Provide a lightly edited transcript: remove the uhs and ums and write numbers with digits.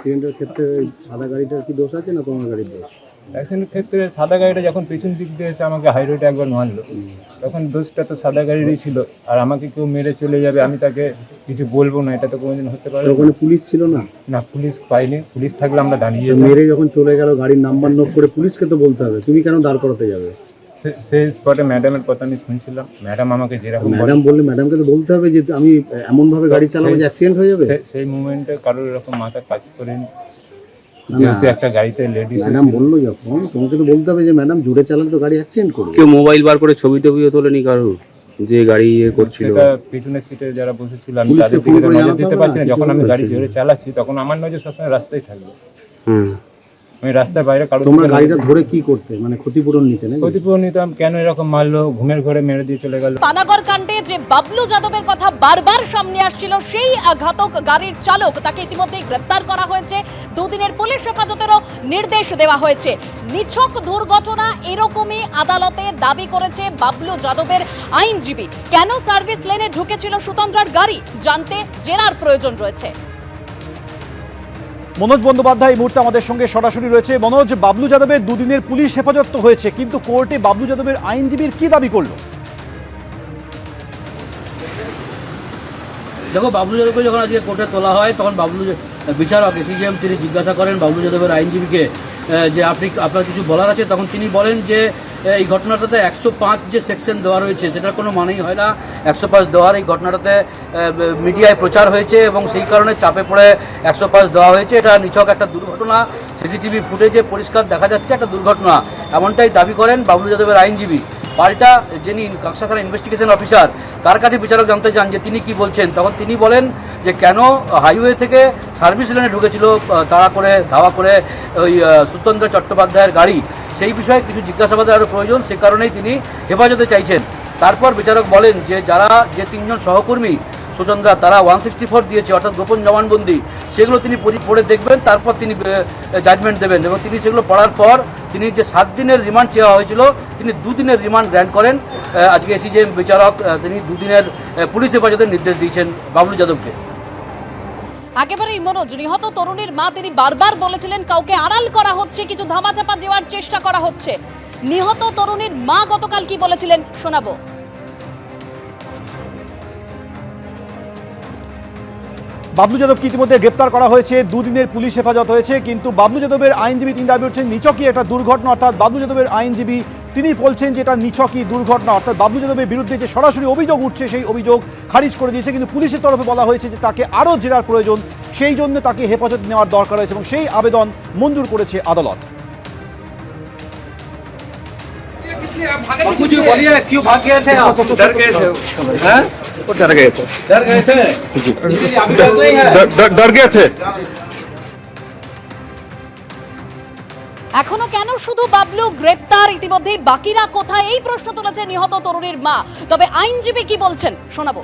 অ্যাক্সিডেন্টের ক্ষেত্রে সাদা গাড়িটার কি দোষ আছে না তোমার গাড়ির দোষ? অ্যাক্সিডেন্টের ক্ষেত্রে সাদা গাড়িটা যখন পেছন দিক দিয়ে এসে আমাকে হাই রোডে একবার মারলো, তখন দোষটা তো সাদা গাড়িরই ছিল। আর আমাকে কেউ মেরে চলে যাবে, আমি তাকে কিছু বলবো না, এটা তো কোনোদিন হতে পারে ওখানে পুলিশ ছিল না? না, পুলিশ পাইনি। পুলিশ থাকলে আমরা দাঁড়িয়ে মেরে যখন চলে গেল গাড়ির নাম্বার নোট করে পুলিশকে তো বলতে হবে, তুমি কেন দাঁড় করাতে যাবে? সেই স্পটে ম্যাডামের কথা আমি শুনছিলাম। ম্যাডাম আমাকে যেরকম ম্যাডাম বললে ম্যাডামকে তো বলতে হবে যে আমি এমন ভাবে গাড়ি চালাবো যে অ্যাক্সিডেন্ট হয়ে যাবে। সেই মুভমেন্টে কারোর এরকম মাথা কাজ করেনি, যেহেতু একটা গাড়িতে লেডিস। ম্যাডাম বললো যখন, তোমাকে তো বলতে হবে যে ম্যাডাম জোরে চালালে তো গাড়ি অ্যাক্সিডেন্ট করবে। কেউ মোবাইল বার করে ছবি টবিও তোলেনি কারো যে গাড়ি করছিল? সেটা পিছনের সিটে যারা বসেছিল আমি তাদের দিকে নজর দিতে পারছি না। যখন আমি গাড়ি জোরে চালাচ্ছি তখন আমার নজর সবসময় রাস্তায় থাকবে। আমি রাস্তার বাইরে কারো। তোমরা গাড়িটা ধরে কি করতে, মানে ক্ষতিপূরণ নিতে? না ক্ষতিপূরণ নিতাম। কেন এরকম মারলো, ঘুমের ঘরে মেরে দিয়ে চলে গেল। পানাগড় কাণ্ডে যে বাবলু যাদবের কথা বারবার সামনে আসছিল, সেই ঘাতক গাড়ির চালক, তাকে ইতিমধ্যেই গ্রেপ্তার করা হয়েছে। দুদিনের পুলিশ হেফাজতেরও নির্দেশ দেওয়া হয়েছে। নিছক দুর্ঘটনা এরকমই আদালতে দাবি করেছে বাবলু যাদবের আইনজীবী। কেন সার্ভিস লেনে ঢুকেছিল সুতন্দ্রার গাড়ি, জানতে জেরার প্রয়োজন রয়েছে। মনোজ বন্দ্যোপাধ্যায় এই মুহূর্তে আমাদের সঙ্গে সরাসরি রয়েছে। মনোজ, বাবলু যাদবের দুদিনের পুলিশ হেফাজত তো হয়েছে, কিন্তু কোর্টে বাবলু যাদবের আইনজীবীর কি দাবি করলো? দেখো, বাবলু যাদবকে যখন আজকে কোর্টে তোলা হয় তখন বাবলু বিচারক এসিজেএম তিনি জিজ্ঞাসা করেন বাবলু যাদবের আইনজীবীকে যে আপনার কিছু বলার আছে। তখন তিনি বলেন যে এই ঘটনাটাতে 105 যে সেকশন দেওয়া রয়েছে সেটার কোনো মানেই হয় না। 105 দেওয়ার এই ঘটনাটাতে মিডিয়ায় প্রচার হয়েছে এবং সেই কারণে চাপে পড়ে 105 দেওয়া হয়েছে। এটা নিছক একটা দুর্ঘটনা, সিসিটিভি ফুটেজে পরিষ্কার দেখা যাচ্ছে একটা দুর্ঘটনা, এমনটাই দাবি করেন বাবলু যাদবের আইনজীবী। পাল্টা যিনি কাকসা থানা ইনভেস্টিগেশন অফিসার, তার কাছে বিচারক জানতে চান যে তিনি কি বলছেন। তখন তিনি বলেন যে কেন হাইওয়ে থেকে সার্ভিস লেনে ঢুকেছিল ধাওয়া করে ওই সুতন্দ্র চট্টোপাধ্যায়ের গাড়ি, সেই বিষয়ে কিছু জিজ্ঞাসাবাদের আরও প্রয়োজন, সে কারণেই তিনি হেফাজতে চাইছেন। তারপর বিচারক বলেন যে যে 3 জন সহকর্মী সুচন্দ্রা, তারা 164 দিয়েছে, অর্থাৎ গোপন জবানবন্দি, সেগুলো তিনি পড়ে দেখবেন, তারপর তিনি জাজমেন্ট দেবেন। এবং তিনি সেগুলো পড়ার পর তিনি যে 7 দিনের রিমান্ড চাওয়া হয়েছিল, তিনি 2 দিনের রিমান্ড গ্র্যান্ট করেন। আজকে এসিজেএম বিচারক তিনি 2 দিনের পুলিশ হেফাজতের নির্দেশ দিয়েছেন বাবলু যাদবকে। একেবারেই মনোজ, নিহত তরুণীর মা তিনি বারবার বলেছিলেন কাউকে আড়াল করা হচ্ছে, কিছু ধামাচাপা দেওয়ার চেষ্টা করা হচ্ছে। নিহত তরুণীর মা গতকাল কি বলেছিলেন শোনাবো। বাবলু যাদবকে ইতিমধ্যে গ্রেপ্তার করা হয়েছে, 2 দিনের পুলিশ হেফাজত হয়েছে, কিন্তু বাবলু যাদবের আইনজীবী তিনি দাবি করছেন নিছকই একটা দুর্ঘটনা। অর্থাৎ বাবলু যাদবের আইনজীবী তিনি বলছেন যে এটা নিছকই দুর্ঘটনা। অর্থাৎ বাবলু যাদবের বিরুদ্ধে যে সরাসরি অভিযোগ উঠছে সেই অভিযোগ খারিজ করে দিয়েছে, কিন্তু পুলিশের তরফে বলা হয়েছে যে তাকে আরও জেরার প্রয়োজন, সেই জন্য তাকে হেফাজত নেওয়ার দরকার হয়েছে এবং সেই আবেদন মঞ্জুর করেছে আদালত। এখনো কেন শুধু বাবলু গ্রেপ্তার, ইতিমধ্যেই বাকিরা কোথায়, এই প্রশ্ন তুলেছে নিহত তরুণীর মা। তবে আইনজীবী কি বলছেন শোনাবো।